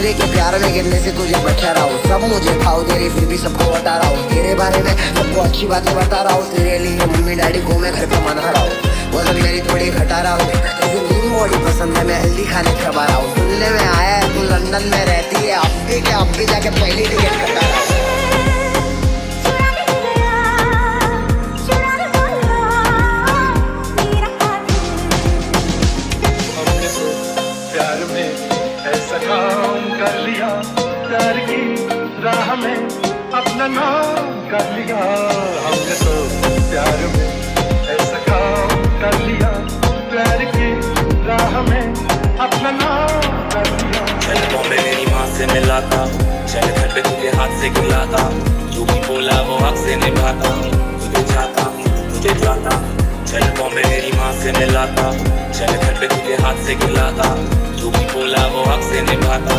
दूसरे के प्यार में गिरने से तुझे बचा रहा हूँ। सब मुझे खाओ तेरी फिर भी सबको बता रहा हूँ। तेरे बारे में सबको अच्छी बातें बता रहा हूँ। तेरे लिए मम्मी डैडी को मैं घर पे मना रहा हूँ। वजन मेरी थोड़ी घटा रहा हूँ। तुझे नीम बॉडी पसंद है, मैं हेल्दी खाने खबा रहा हूँ। सुनने में आया है तू लंदन में रहती है, अब भी जाके पहली टिकट कटा रहा हूँ। प्यार में ऐसा काम कर लिया, प्यार की राह में अपना नाम कर लिया। हमने तो प्यार में ऐसा काम कर लिया, प्यार की राह में अपना नाम कर लिया। चल बॉम्बे मेरी माँ से मिलाता, चल घर पे तुझे हाथ से खिलाता, जो भी बोला वो हक से निभाता, तुझे चाहता हूँ तुझे जाता। चल बॉम्बे मेरी माँ से मिलाता, चल घर पे तुझे हाथ से खिलाता, जो भी बोला वो हक से निभाता।